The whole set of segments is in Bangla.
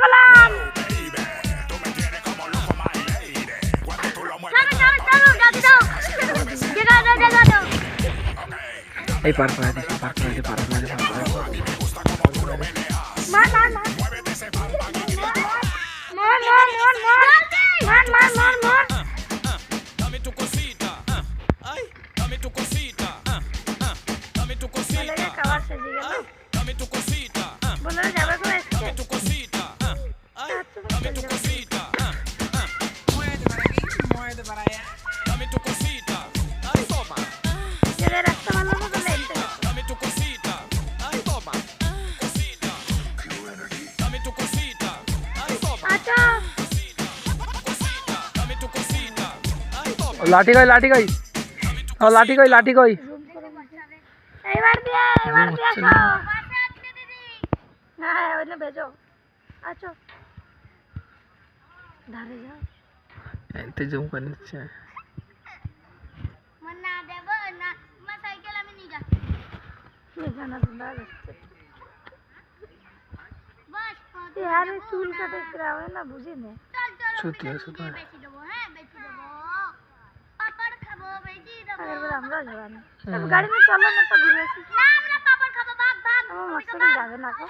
বললাম এই পার করে দিস পার করে দে পার করে দে মার মার মার মার মার মার মার Dame tu cosita, ay, dame tu cosita, dame tu cosita, খাবার শেষে গেল dame tu cosita, বলে যাবে কোন এসছে dame tu cosita, dame tu cosita, muévete para allá, dame tu cosita, ay, toma, যেটা রাস্তা ভালো না বলে এনতে dame tu cosita, ay, toma, cosita, dame tu cosita, ay, toma, আচ্ছা cosita, dame tu cosita, ay, toma. লাঠি কই লাঠি কই এইবার দিয়ে আসো না ওইনে ভেজো আচ্ছা ধারে যাও এতে জুম করে নিচ্ছে মন্না দেব না মা সাইকেল আমি নিয়ে যাচ্ছি জানা সুন্দর লাগছে বাস यार चूल काटे करावे ना बुझी ने चल चल সত্যি সত্যি বেশি দেবো হ্যাঁ বেশি দেবো পাপড় খাবো বেশি দেবো আরে আমরা যাবানি তবে গাড়ি নিয়ে চলো না তো ঘুরে আসি না আমরা পাপড় খাবো ভাগ ভাগ আমার মস্ত যাবে না কো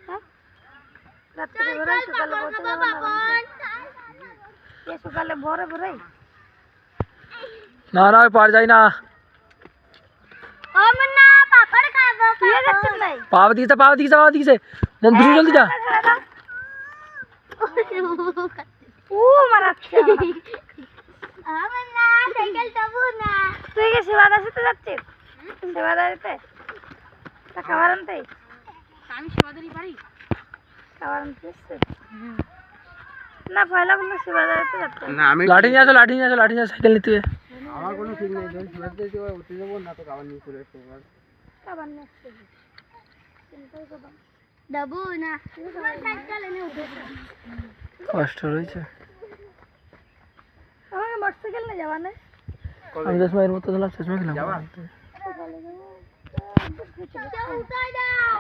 হ্যাঁ রাত্রে ঘুরে সকালে পৌঁছে যাবো না ये সকালে ভোরে ভোরে না না পার যাই না ও মুন্না পাপড় খাবো ये যাচ্ছে নাই পাও দিছে মন বিশু জলদি যা ও মারাচ্ছে আমার না সাইকেল চাবো না তুই কি শিবাদাসিতে যাচ্ছিস শিবাদাসিতে তা খাবার আনতে আমি শিবাদারি পারি খাবার আনতে না পয়লা বললো শিবাদাসিতে যাচ্ছে না আমি লাঠি নিয়ে আসো সাইকেল নিতে হবে আমার কোনো ঠিক নেই যদি শিবাতে যাবো উঠে যাবো না তো খাবার নিয়ে চলে আসবো খাবার নিয়ে আসতে চিন্তাই করো দাবু না সাইকেল এনে উঠেছে কষ্ট রয়েছে আমাকে মোটরসাইকেল নিয়ে যাবা না আমি চশমা এর মতো দিলাম চশমা খেলাম উঠাই দাও